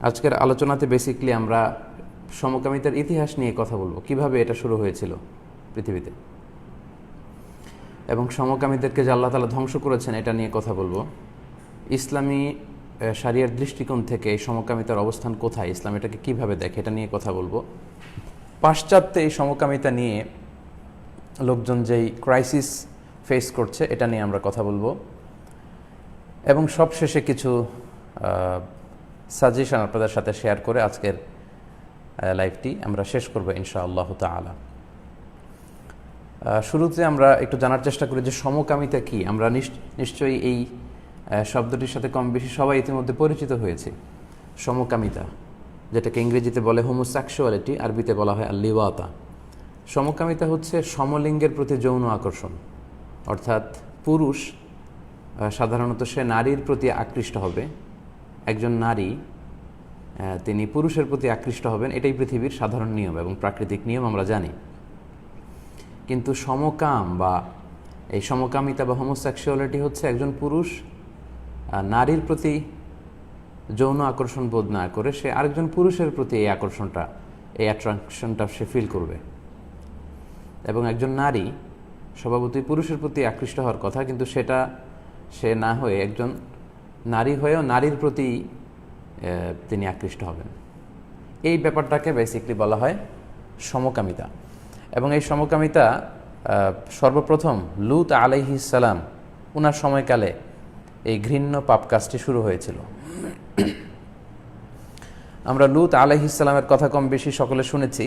আজকের আলোচনাতে বেসিক্যালি আমরা সমকামিতার ইতিহাস নিয়ে কথা বলবো, কিভাবে এটা শুরু হয়েছিল পৃথিবীতে এবং সমকামীদেরকে যে আল্লাহ তাআলা ধ্বংস করেছেন এটা নিয়ে কথা বলবো। ইসলামী শরিয়ার দৃষ্টিকোণ থেকে এই সমকামিতার অবস্থান কোথায়, ইসলাম এটাকে কীভাবে দেখে এটা নিয়ে কথা বলবো। পাশ্চাত্যে এই সমকামিতা নিয়ে লোকজন যেই ক্রাইসিস ফেস করছে এটা নিয়ে আমরা কথা বলবো এবং সবশেষে কিছু সাজেশন আপনাদের সাথে শেয়ার করে আজকের লাইভটি আমরা শেষ করবো ইনশাআল্লাহ তাআলা। শুরুতে আমরা একটু জানার চেষ্টা করি যে সমকামিতা কি। আমরা নিশ্চয়ই এই শব্দটির সাথে কম বেশি সবাই ইতিমধ্যে পরিচিত হয়েছে। সমকামিতা, যেটাকে ইংরেজিতে বলে homosexuality, আরবিতে বলা হয় আল-লিওয়াতা। সমকামিতা হচ্ছে সমলিঙ্গের প্রতি যৌন আকর্ষণ, অর্থাৎ পুরুষ সাধারণত সে নারীর প্রতি আকৃষ্ট হবে, একজন নারী তিনি পুরুষের প্রতি আকৃষ্ট হবেন, এটাই পৃথিবীর সাধারণ নিয়ম এবং প্রাকৃতিক নিয়ম আমরা জানি। কিন্তু সমকাম বা এই সমকামিতা বা হোমোসেক্সুয়ালিটি হচ্ছে একজন পুরুষ নারীর প্রতি যৌন আকর্ষণ বোধ না করে সে আরেকজন পুরুষের প্রতি এই অ্যাট্রাকশনটা সে ফিল করবে। এবং একজন নারী স্বভাবতই পুরুষের প্রতি আকৃষ্ট হওয়ার কথা, কিন্তু সেটা সে না হয়ে একজন নারী হয়েও নারীর প্রতি তিনি আকৃষ্ট হবেন। এই ব্যাপারটাকে বেসিক্যালি বলা হয় সমকামিতা। এবং এই সমকামিতা সর্বপ্রথম লূত আলাইহিস সালাম ওনার সময়কালে এই ঘৃণ্য পাপ কাজটি শুরু হয়েছিল। আমরা লূত আলাইহিস সালামের কথা কম বেশি সকলে শুনেছি।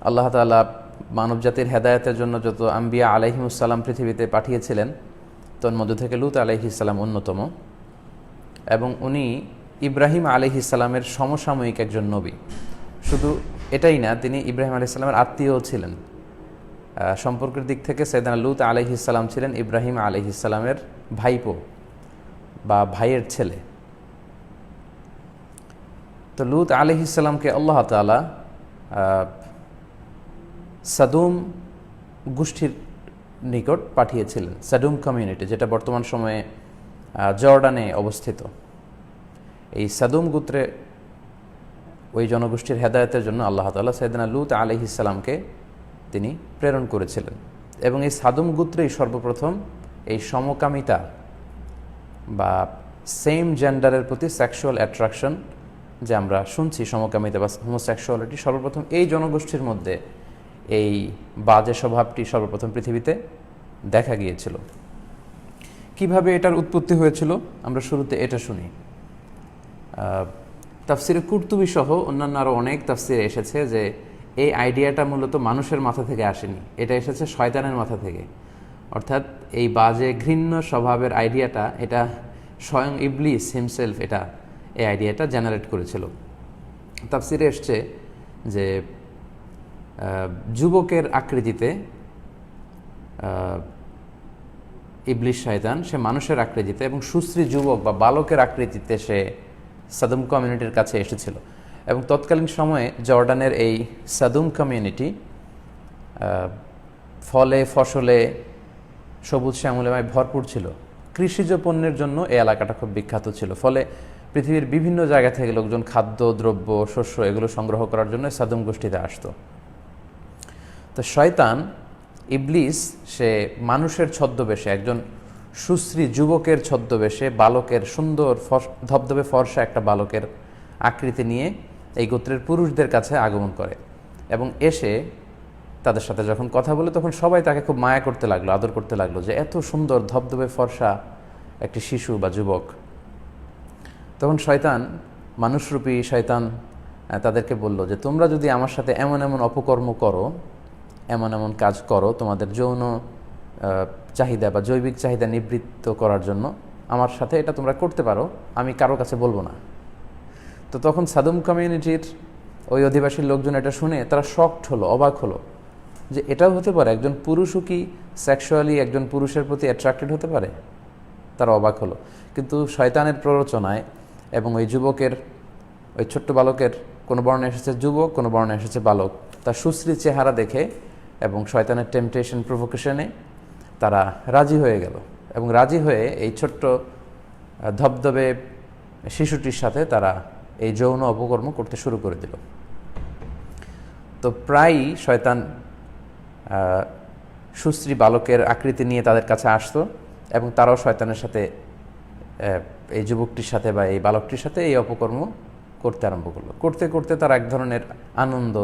আল্লাহ তাআলা মানবজাতির হেদায়েতের জন্য যত আম্বিয়া আলাইহিমুস সালাম পৃথিবীতে পাঠিয়েছিলেন তন্মধ্য থেকে লূত আলাইহিস সালাম অন্যতম, এবং উনি ইব্রাহিম আলাইহিস সালামের সমসাময়িক একজন নবী। শুধু এটাই না, তিনি ইব্রাহিম আলাইহিস সালামের আত্মীয়ও ছিলেন। সম্পর্কের দিক থেকে সাইয়েদনা লূত আলাইহিস সালাম ছিলেন ইব্রাহিম আলাইহিস সালামের ভাইপো বা ভাইয়ের ছেলে। তো লূত আলাইহিস সালামকে আল্লাহ তাআলা সাদুম গোষ্ঠীর নিকট পাঠিয়েছিলেন, সাদুম কমিউনিটি, যেটা বর্তমান সময়ে জর্ডানে অবস্থিত। এই সাদুম গোত্রে ওই জনগোষ্ঠীর হেদায়েতের জন্য আল্লাহ তাআলা সাইয়েদনা লূত আলাইহিস সালামকে তিনি প্রেরণ করেছিলেন। এবং এই সাদুম গোত্রেই সর্বপ্রথম এই সমকামিতা বা সেম জেন্ডারের প্রতি সেক্সুয়াল অ্যাট্রাকশন যে আমরা শুনছি, সমকামিতা বা হোমোসেক্সুয়ালিটি, সর্বপ্রথম এই জনগোষ্ঠীর মধ্যে এই বাজে স্বভাবটি সর্বপ্রথম পৃথিবীতে দেখা গিয়েছিল। কিভাবে এটার উৎপত্তি হয়েছিল আমরা শুরুতে এটা শুনি। তাফসিরে কুরতুবী সহ অন্যান্য আরও অনেক তাফসিরে এসেছে যে এই আইডিয়াটা মূলত মানুষের মাথা থেকে আসেনি, এটা এসেছে শয়তানের মাথা থেকে। অর্থাৎ এই বাজে ঘৃণ্য স্বভাবের আইডিয়াটা এটা স্বয়ং ইবলিস হিমসেলফ এই আইডিয়াটা জেনারেট করেছিল। তাফসিরে এসছে যে যুবকের আকৃতিতে ইবলিস শয়তান সে মানুষের আকৃতিতে এবং সুশ্রী যুবক বা বালকের আকৃতিতে সে সাদুম কমিউনিটির কাছে এসেছিল। এবং তৎকালীন সময়ে জর্ডানের এই সাদুম কমিউনিটি ফলে ফসলে সবুজ শ্যামলিমায় ভরপুর ছিল। কৃষিজ পণ্যের জন্য এই এলাকাটা খুব বিখ্যাত ছিল। ফলে পৃথিবীর বিভিন্ন জায়গা থেকে লোকজন খাদ্য দ্রব্য শস্য এগুলো সংগ্রহ করার জন্য সাদুম গোষ্ঠীতে আসতো। তো শয়তান ইবলিস সে মানুষের ছদ্মবেশে, একজন সুশ্রী যুবকের ছদ্মবেশে, বালকের সুন্দর ধবধবে ফর্সা একটা বালকের আকৃতি নিয়ে এই গোত্রের পুরুষদের কাছে আগমন করে এবং এসে তাদের সাথে যখন কথা বলে তখন সবাই তাকে খুব মায়া করতে লাগলো, আদর করতে লাগলো যে এত সুন্দর ধবধবে ফর্সা একটি শিশু বা যুবক। তখন শয়তান, মানুষরূপী শয়তান তাদেরকে বলল যে তোমরা যদি আমার সাথে এমন এমন অপকর্ম করো, এমন এমন কাজ করো তোমাদের যৌন চাহিদা বা জৈবিক চাহিদা নিবৃত্ত করার জন্য, আমার সাথে এটা তোমরা করতে পারো, আমি কারো কাছে বলবো না। তো তখন সাদুম কমিউনিটির ওই অধিবাসীর লোকজন এটা শুনে তারা শকড হলো, অবাক হলো যে এটাও হতে পারে, একজন পুরুষও কি সেক্সুয়ালি একজন পুরুষের প্রতি অ্যাট্রাক্টেড হতে পারে। তারা অবাক হলো। কিন্তু শয়তানের প্ররোচনায় এবং ওই যুবকের, ওই ছোট্ট বালকের, কোনো বর্ণে এসেছে যুবক, কোনো বর্ণে এসেছে বালক, তার সুশ্রী চেহারা দেখে এবং শয়তানের টেম্পটেশন প্রভোকেশনে তারা রাজি হয়ে গেল এবং রাজি হয়ে এই ছোট্ট ধবধবে শিশুটির সাথে তারা এই যৌন অপকর্ম করতে শুরু করে দিল। তো প্রায়ই শয়তান সুশ্রী বালকের আকৃতি নিয়ে তাদের কাছে আসতো এবং তারাও শয়তানের সাথে, এই যুবকটির সাথে বা এই বালকটির সাথে এই অপকর্ম করতে আরম্ভ করলো। করতে করতে তারা এক ধরনের আনন্দ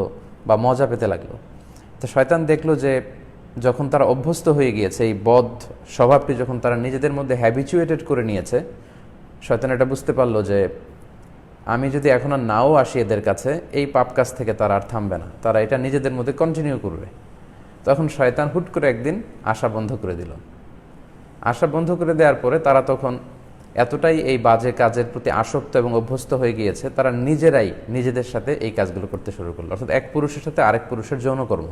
বা মজা পেতে লাগলো। তো শয়তান দেখলো যে যখন তারা অভ্যস্ত হয়ে গিয়েছে, এই বদ স্বভাবটি যখন তারা নিজেদের মধ্যে হ্যাবিচুয়েটেড করে নিয়েছে, শয়তান এটা বুঝতে পারলো যে আমি যদি এখন আর নাও আসি এদের কাছে, এই পাপ কাজ থেকে তারা আর থামবে না, তারা এটা নিজেদের মধ্যে কন্টিনিউ করবে। তখন শয়তান হুট করে একদিন আশা বন্ধ করে দিল। আশা বন্ধ করে দেওয়ার পরে তারা তখন এতটাই এই বাজে কাজের প্রতি আসক্ত এবং অভ্যস্ত হয়ে গিয়েছে, তারা নিজেরাই নিজেদের সাথে এই কাজগুলো করতে শুরু করলো, অর্থাৎ এক পুরুষের সাথে আরেক পুরুষের যৌনকর্ম।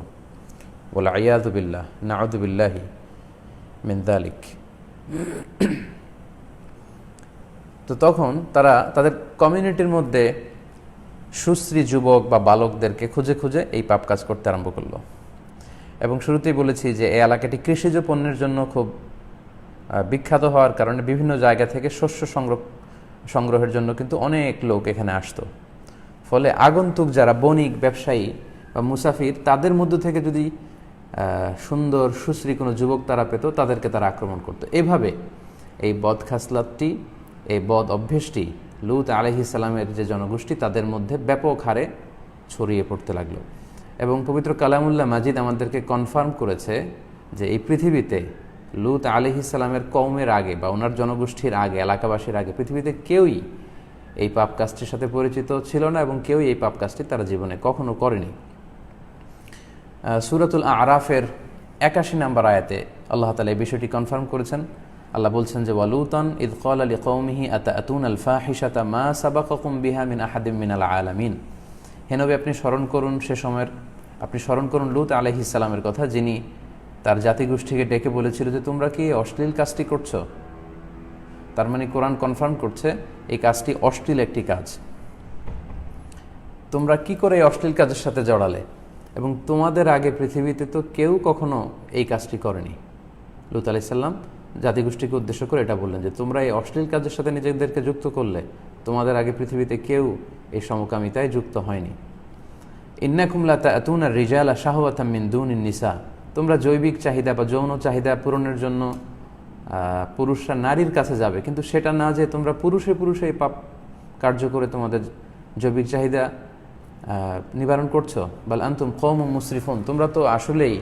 বলে আইয়াযু বিল্লাহ, নাউযু বিল্লাহি মিন যালিক। তো তখন তারা তাদের কমিউনিটির মধ্যে সুশ্রী যুবক বা বালকদেরকে খুঁজে খুঁজে এই পাপ কাজ করতে আরম্ভ করলো। এবং শুরুতেই বলেছি যে এই এলাকাটি কৃষিজ পণ্যের জন্য খুব বিখ্যাত হওয়ার কারণে বিভিন্ন জায়গা থেকে শস্য সংগ্রহের জন্য কিন্তু অনেক লোক এখানে আসতো। ফলে আগন্তুক যারা বণিক, ব্যবসায়ী বা মুসাফির, তাদের মধ্য থেকে যদি সুন্দর সুশ্রী কোনো যুবক তারা পেত, তাদেরকে তারা আক্রমণ করত। এভাবে এই বদ খাসলাতটি, এই বদ অভ্যেসটি লূত আলাইহিস সালামের যে জনগোষ্ঠী, তাদের মধ্যে ব্যাপক হারে ছড়িয়ে পড়তে লাগলো। এবং পবিত্র কালামুল্লাহ মাজিদ আমাদেরকে কনফার্ম করেছে যে এই পৃথিবীতে লূত আলাইহিস সালামের কওমের আগে বা ওনার জনগোষ্ঠীর আগে, এলাকাবাসীর আগে পৃথিবীতে কেউই এই পাপ কাজটির সাথে পরিচিত ছিল না এবং কেউই এই পাপ কাজটি তারা জীবনে কখনো করেনি। সূরাতুল আরাফের ৮১ নম্বর আয়াতে আল্লাহ তাআলা এই বিষয়টি কনফার্ম করেছেন। আল্লাহ বলছেন যে ওয়ালুতান ইয ক্বালা লিকওমিহি আতাতুনাল ফাহিশাতা মা সাবাকাকুম বিহা মিন আহাদিম মিনাল আলামিন। হে নবী, আপনি স্মরণ করুন লূত আলাইহিস সালামের কথা, যিনি তার জাতিগোষ্ঠীকে ডেকে বলেছিল যে তোমরা কি অশ্লীল কাজটি করছো। তার মানে কোরআন কনফার্ম করছে এই কাজটি অশ্লীল একটি কাজ। তোমরা কি করে এই অশ্লীল কাজের সাথে জড়ালে, এবং তোমাদের আগে পৃথিবীতে তো কেউ কখনো এই কাজটি করেনি। লূত আলাইহিস সালাম জাতিগোষ্ঠীকে উদ্দেশ্য করে এটা বললেন যে তোমরা এই অশ্লীল কাজের সাথে নিজেদেরকে যুক্ত করলে, তোমাদের আগে পৃথিবীতে কেউ এই সমকামিতায় যুক্ত হয়নি। ইন্নাকুম লা তা'তুনা রিজালা শাহওয়াতাম মিন দুনিন নিসা। তোমরা জৈবিক চাহিদা বা যৌন চাহিদা পূরণের জন্য পুরুষরা নারীর কাছে যাবে, কিন্তু সেটা না যে তোমরা পুরুষে পুরুষে এই পাপ কার্য করে তোমাদের জৈবিক চাহিদা নিবারণ করছো। বাল আনতুম কওমুম মুসরিফুন, তোমরা তো আসলেই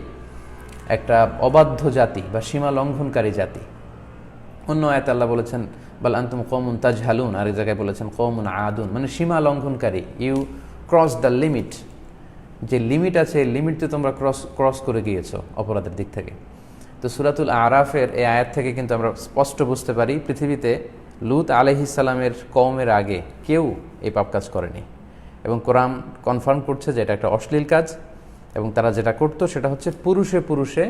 একটা অবাধ্য জাতি বা সীমা লঙ্ঘনকারী জাতি। অন্য আয়াতে আল্লাহ বলেছেন বাল আনতুম কওমুন তাজহালুন, আর এক জায়গায় বলেছেন কওমুন আদুন, মানে সীমা লঙ্ঘনকারী। ইউ ক্রস দ্য লিমিট, যে লিমিট আছে এই লিমিটতে তোমরা ক্রস করে গিয়েছো অপরাধের দিক থেকে। তো সূরাতুল আরাফের এই আয়াত থেকে কিন্তু আমরা স্পষ্ট বুঝতে পারি পৃথিবীতে লূত আলাইহিস সালামের কওমের আগে কেউ এই পাপ কাজ করেনি, এবং কোরআন কনফার্ম করছে যে এটা একটা অশ্লীল কাজ। এবং তারা যেটা করতো সেটা হচ্ছে পুরুষে পুরুষে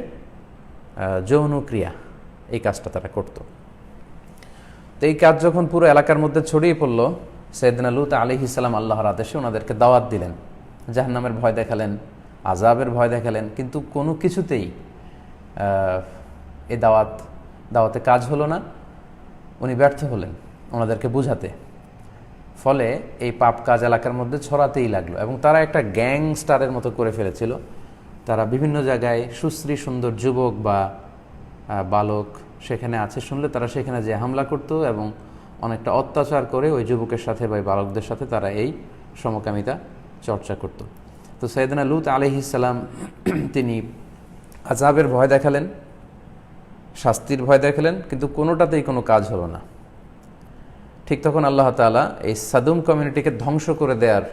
যৌন ক্রিয়া, এই কাজটা তারা করত। তো এই কাজ যখন পুরো এলাকার মধ্যে ছড়িয়ে পড়ল, সাইয়েদনা লূত আলাইহিস সালাম আল্লাহর আদেশে ওনাদেরকে দাওয়াত দিলেন, জাহান্নামের ভয় দেখালেন, আযাবের ভয় দেখালেন, কিন্তু কোনো কিছুতেই এই দাওয়াতে কাজ হলো না। উনি ব্যর্থ হলেন ওনাদেরকে বুঝাতে। ফলে এই পাপ কাজ এলাকার মধ্যে ছড়াতেই লাগলো, এবং তারা একটা গ্যাংস্টারের মতো করে ফেলেছিল। তারা বিভিন্ন জায়গায় সুশ্রী সুন্দর যুবক বা বালক সেখানে আছে শুনলে তারা সেখানে যে হামলা করত এবং অনেকটা অত্যাচার করে ওই যুবকের সাথে বা বালকদের সাথে তারা এই সমকামিতা চর্চা করত। তো সাইয়েদনা লূত আলাইহিস সালাম তিনি আযাবের ভয় দেখালেন, শাস্তির ভয় দেখালেন, কিন্তু কোনোটাতেই কোনো কাজ হলো না। ঠিক তখন আল্লাহ তাআলা এই সাদুম কমিউনিটিকে ধ্বংস করে দেওয়ার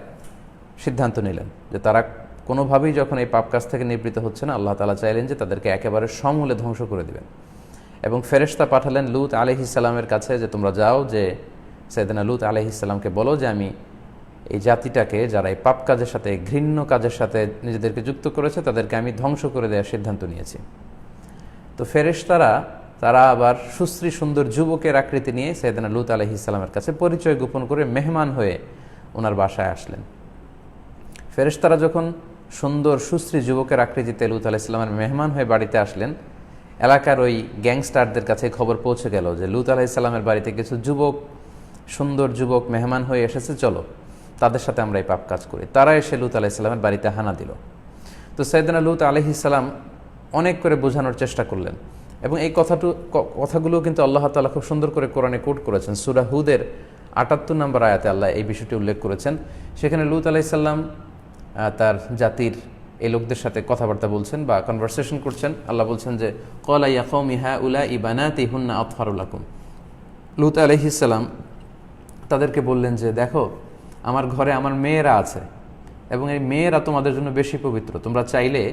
সিদ্ধান্ত নিলেন, যে তারা কোনোভাবেই যখন এই পাপ কাজ থেকে নিবৃত্ত হচ্ছে না, আল্লাহ তাআলা চাইলেন যে তাদেরকে একেবারে সমূলে ধ্বংস করে দিবেন। এবং ফেরেশতা পাঠালেন লূত আলাইহিস সালামের কাছে যে তোমরা যাও, যে সাইয়েদনা লূত আলাইহিস সালামকে বলো যে আমি এই জাতিটাকে, যারা এই পাপ কাজের সাথে, ঘৃণ্য কাজের সাথে নিজেদেরকে যুক্ত করেছে, তাদেরকে আমি ধ্বংস করে দেওয়ার সিদ্ধান্ত নিয়েছি। তো ফেরেশতারা তারা আবার সুশ্রী সুন্দর যুবকের আকৃতি নিয়ে সাইয়েদনা লূত আলাইহিস সালামের কাছে পরিচয় গোপন করে মেহমান হয়ে ওনার বাসায় আসলেন। ফেরেশতারা যখন সুন্দর সুশ্রী যুবকের আকৃতিতে লূত আলাইহিস সালামের মেহমান হয়ে বাড়িতে আসলেন, এলাকার ওই গ্যাংস্টারদের কাছে খবর পৌঁছে গেল যে লূত আলাইহিস সালামের বাড়িতে কিছু সুন্দর যুবক মেহমান হয়ে এসেছে, চলো। তাদের সাথে আমরা এই পাপ কাজ করি। তারা এসে লূত আলাইহিস সালামের বাড়িতে হানা দিল। তো সাইয়েদনা লূত আলাইহিস সালাম অনেক করে বোঝানোর চেষ্টা করলেন, এবং এই কথাগুলো কিন্তু আল্লাহ তাআলা খুব সুন্দর করে কোরআনে কোট করেছেন। সূরা হুদের ৭৮ নম্বর আয়াতে আল্লাহ এই বিষয়টি উল্লেখ করেছেন। সেখানে লূত আলাইহিস সালাম তার জাতির এই লোকদের সাথে কথাবার্তা বলছেন বা কনভারসেশন করছেন। আল্লাহ বলছেন যে ক্বালা ইয়া কওমি হাউলাঈ বানাতি হুন্না আতহারু লাকুম। লূত আলাইহিস সালাম তাদেরকে বললেন যে দেখো, আমার ঘরে আমার মেয়েরা আছে এবং এই মেয়েরা তোমাদের জন্য বেশি পবিত্র। তোমরা চাইলে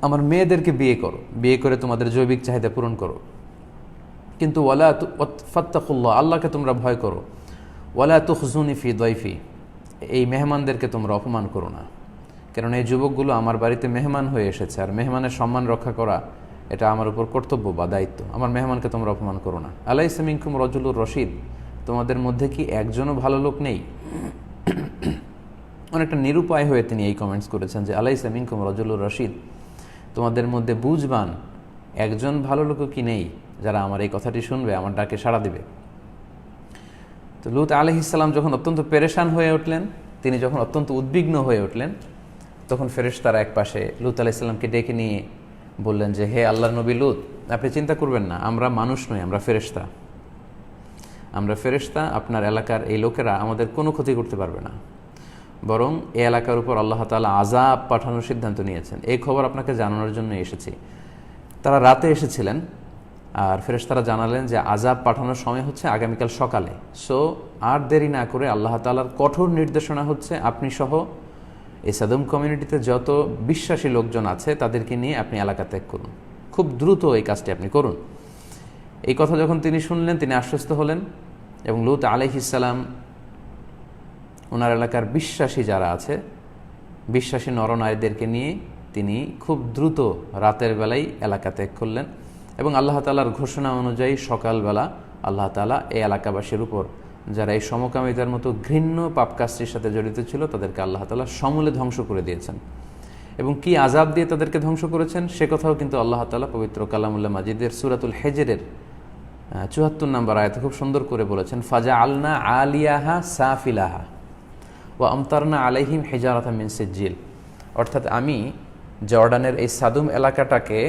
আমার মেয়েদেরকে বিয়ে করো, বিয়ে করে তোমাদের জৈবিক চাহিদা পূরণ করো, কিন্তু ওয়ালা ফাত্তাকুল্লাহ, আল্লাহকে তোমরা ভয় করো। ওয়ালা তুখজুনি ফি দয়ফি, এই মেহমানদেরকে তোমরা অপমান করো না, কারণ এই যুবকগুলো আমার বাড়িতে মেহমান হয়ে এসেছে, আর মেহমানের সম্মান রক্ষা করা এটা আমার উপর কর্তব্য বা দায়িত্ব। আমার মেহমানকে তোমরা অপমান করো না। আলাইসা মিনকুম রাজুলুর রশিদ, তোমাদের মধ্যে কি একজনও ভালো লোক নেই? অনেকটা নিরুপায় হয়ে তিনি এই কমেন্টস করেছেন যে আলাইসা মিনকুম রাজুলুর রশিদ, তোমাদের মধ্যে বুঝবান একজন ভালো লোকও কি নেই যারা আমার এই কথাটি শুনবে, আমার ডাকে সাড়া দিবে? তো লূত আলাইহিস সালাম যখন অত্যন্ত পেরেশান হয়ে উঠলেন, তিনি যখন অত্যন্ত উদ্বিগ্ন হয়ে উঠলেন, তখন ফেরেশতারা এক পাশে লূত আলাইহিস সালামকে ডেকে নিয়ে বললেন যে হে আল্লাহর নবী লূত, আপনি চিন্তা করবেন না, আমরা মানুষ নই, আমরা ফেরেশতা। আমরা ফেরেশতা, আপনার এলাকার এই লোকেরা আমাদের কোনো ক্ষতি করতে পারবে না, বরং এই এলাকার উপর আল্লাহ তাআলা আযাব পাঠানোর সিদ্ধান্ত নিয়েছেন। এই খবর আপনাকে জানানোর জন্য এসেছি। তারা রাতে এসেছিলেন, আর ফেরেশতারা জানালেন যে আযাব পাঠানোর সময় হচ্ছে আগামীকাল সকালে। সো আর দেরি না করে আল্লাহ তাআলার কঠোর নির্দেশনা হচ্ছে আপনি সহ এই সাদম কমিউনিটিতে যত বিশ্বাসী লোকজন আছে তাদেরকে নিয়ে আপনি এলাকা ত্যাগ করুন, খুব দ্রুত এই কাজটি আপনি করুন। এই কথা যখন তিনি শুনলেন, তিনি আশ্বস্ত হলেন, এবং লূত আলাইহিস সালাম ওনার এলাকার বিশ্বাসী যারা আছে, বিশ্বাসী নরনারীদেরকে নিয়ে তিনি খুব দ্রুত রাতের বেলায় এলাকা ত্যাগ করলেন। এবং আল্লাহ তাআলার ঘোষণা অনুযায়ী সকালবেলা আল্লাহ তাআলা এই এলাকাবাসীর উপর যারা এই সমকামিতার মতো ঘৃণ্য পাপ কাজটির সাথে জড়িত ছিল তাদেরকে আল্লাহ তাআলা সমূলে ধ্বংস করে দিয়েছেন। এবং কি আযাব দিয়ে তাদেরকে ধ্বংস করেছেন সে কথাও কিন্তু আল্লাহ তাআলা পবিত্র কালামুল্লাহ মাজিদের সূরাতুল হিজরের ৭৪ নম্বর আয়াতে খুব সুন্দর করে বলেছেন, ফাজআলনা আলিয়াহা সাফিলাহা ওয়া আমতারনা আলাইহিম হিজারাতাম মিন সিজ্জিল। অর্থাৎ আমি জর্ডানের এই সাদুম এলাকাটাকে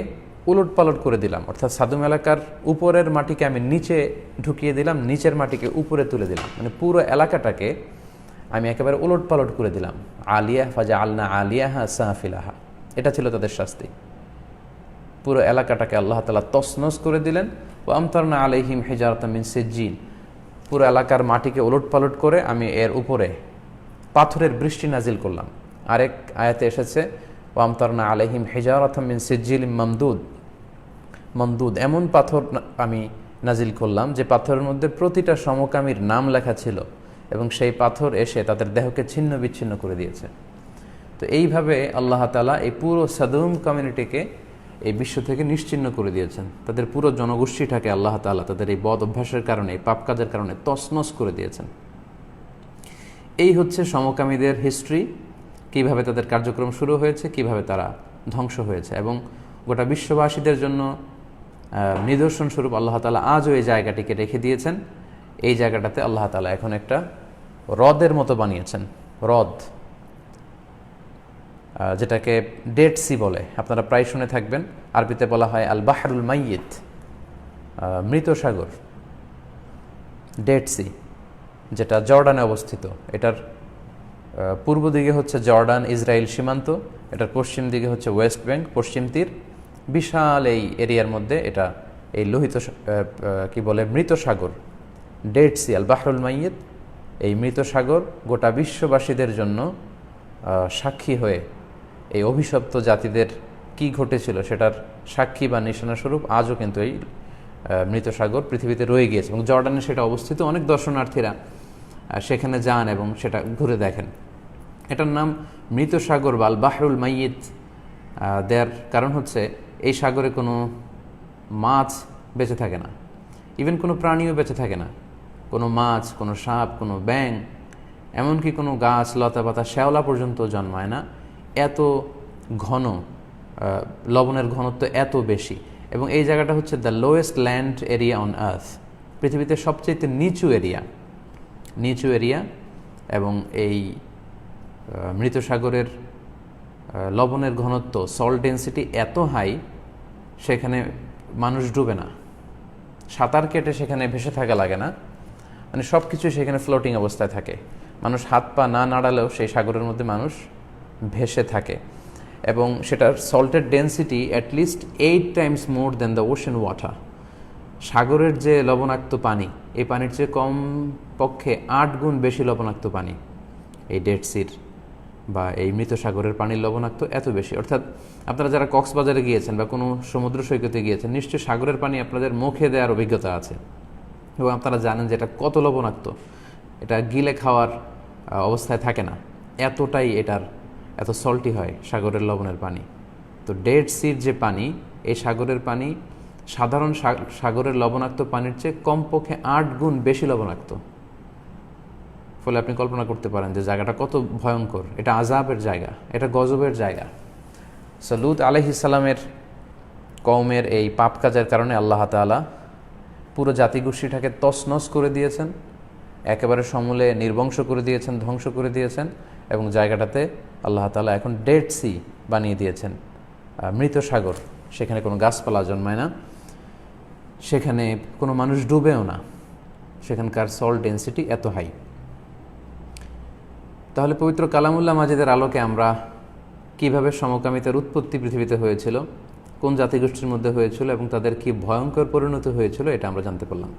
উলটপালট করে দিলাম, অর্থাৎ সাদুম এলাকার উপরের মাটিকে আমি নিচে ঢুকিয়ে দিলাম, নিচের মাটিকে উপরে তুলে দিলাম, মানে পুরো এলাকাটাকে আমি একেবারে উলটপালট করে দিলাম। আলিয়া ফাজআলনা আলিয়াহা সাফিলাহা, এটা ছিল তাদের শাস্তি। পুরো এলাকাটাকে আল্লাহ তাআলা তছনছ করে দিলেন। ওয়া আমতারনা আলাইহিম হিজারাতাম মিন সিজ্জিল, পুরো এলাকার মাটিকে উলটপালট করে আমি এর উপরে পাথরের বৃষ্টি নাজিল করলাম। আরেক আয়াতে এসেছে ওয়া আমতারনা আলাইহিম হিজারাতাম মিন সিজ্জিল মামদুদ, মামদুদ এমন পাথর আমি নাজিল করলাম যে পাথরের মধ্যে প্রতিটা সমকামীর নাম লেখা ছিল, এবং সেই পাথর এসে তাদের দেহকে ছিন্ন বিচ্ছিন্ন করে দিয়েছে। তো এইভাবে আল্লাহ তাআলা এই পুরো সাদুম কমিউনিটিকে এই বিশ্ব থেকে নিশ্চিহ্ন করে দিয়েছেন। তাদের পুরো জনগোষ্ঠীটাকে আল্লাহ তাআলা তাদের এই বদ অভ্যাসের কারণে, এই পাপ কাজের কারণে তছনছ করে দিয়েছেন। এই হচ্ছে সমকামীদের হিস্ট্রি, কিভাবে তাদের কার্যক্রম শুরু হয়েছে, কিভাবে তারা ধ্বংস হয়েছে, এবং গোটা বিশ্ববাসীদের জন্য নিদর্শন স্বরূপ আল্লাহ তাআলা আজও এই জায়গাটিকে রেখে দিয়েছেন। এই জায়গাটাতে আল্লাহ তাআলা এখন একটা হ্রদের মতো বানিয়েছেন, হ্রদ, যেটাকে ডেড সি বলে, আপনারা প্রায় শুনে থাকবেন। আরবিতে বলা হয় আল বাহরুল মাইয়িত, মৃত সাগর, ডেড সি, যেটা জর্ডানে অবস্থিত। এটার পূর্ব দিকে হচ্ছে জর্ডান ইসরায়েল সীমান্ত, এটার পশ্চিম দিকে হচ্ছে ওয়েস্ট ব্যাংক, পশ্চিম তীর। বিশাল এই এরিয়ার মধ্যে এটা এই লোহিত কি বলে মৃত সাগর, ডেড সি আল বাহরুল মাইয়িত, এই মৃত সাগর গোটা বিশ্ববাসীদের জন্য সাক্ষী হয়ে এই অভিশপ্ত জাতিদের কি ঘটেছিল সেটার সাক্ষী বা নিশানা স্বরূপ আজও কিন্তু এই মৃত সাগর পৃথিবীতে রয়ে গিয়েছে, এবং জর্ডানে সেটা অবস্থিত। অনেক দর্শনার্থীরা সেখানে যান এবং সেটা ঘুরে দেখেন। এটার নাম মৃত সাগর বা আল বাহরুল মাইয়িত দেওয়ার কারণ হচ্ছে এই সাগরে কোনো মাছ বেঁচে থাকে না, ইভেন কোনো প্রাণীও বেঁচে থাকে না, কোনো মাছ, কোনো সাপ, কোনো ব্যাঙ, এমনকি কোনো গাছ, লতা পাতা, শ্যাওলা পর্যন্ত জন্মায় না। এত ঘন, লবণের ঘনত্ব এত বেশি, এবং এই জায়গাটা হচ্ছে the lowest land area on earth, পৃথিবীতে সবচেয়ে নিচু এরিয়া। এবং এই মৃত সাগরের লবণের ঘনত্ব, সল্ট ডেন্সিটি এত হাই, সেখানে মানুষ ডুবে না, সাঁতার কেটে সেখানে ভেসে থাকা লাগে না, মানে সব কিছু সেখানে ফ্লোটিং অবস্থায় থাকে। মানুষ হাত পা না নাড়ালেও সেই সাগরের মধ্যে মানুষ ভেসে থাকে, এবং সেটার সল্টের density at least 8 times more than the ocean water. সাগরের যে লবণাক্ত পানি, এই পানির চেয়ে কম পক্ষে 8 গুণ বেশি লবণাক্ত পানি এই ডেড সির বা এই মৃত সাগরের পানির লবণাক্ত এত বেশি। অর্থাৎ আপনারা যারা কক্সবাজারে গিয়েছেন বা কোনো সমুদ্র সৈকতে গিয়েছেন, নিশ্চয়ই সাগরের পানি আপনাদের মুখে দেওয়ার অভিজ্ঞতা আছে, এবং আপনারা জানেন যে এটা কত লবণাক্ত। এটা গিলে খাওয়ার অবস্থায় থাকে না, এতটাই এটার এত সল্টি হয় সাগরের লবণের পানি। তো ডেড সির যে পানি, এই সাগরের পানি সাধারণ সাগরের লবণাক্ত পানির চেয়ে কমপক্ষে 8 গুণ বেশি লবণাক্ত। ফলে আপনি কল্পনা করতে পারেন যে জায়গাটা কত ভয়ঙ্কর। এটা আযাবের জায়গা, এটা গজবের জায়গা। সো লূত আলাইহিস সালামের কওমের এই পাপ কাজের কারণে আল্লাহ তাআলা পুরো জাতিগোষ্ঠীটাকে তছনছ করে দিয়েছেন, একেবারে সমূলে নির্বংশ করে দিয়েছেন, ধ্বংস করে দিয়েছেন, এবং জায়গাটাতে আল্লাহ তাআলা এখন ডেড সি বানিয়ে দিয়েছেন, মৃত সাগর। সেখানে কোনো গাছপালা জন্মায় না, সেখানে কোনো মানুষ ডুবেও না, সেখানকার সল্ট ডেন্সিটি এত হাই। তাহলে পবিত্র কালামুল্লাহ মাজিদের আলোকে আমরা কিভাবে সমকামিতার উৎপত্তি পৃথিবীতে হয়েছিল, কোন জাতিগোষ্ঠীর মধ্যে হয়েছিল, এবং তাদের কি ভয়ঙ্কর পরিণতি হয়েছিল, এটা আমরা জানতে পারলাম।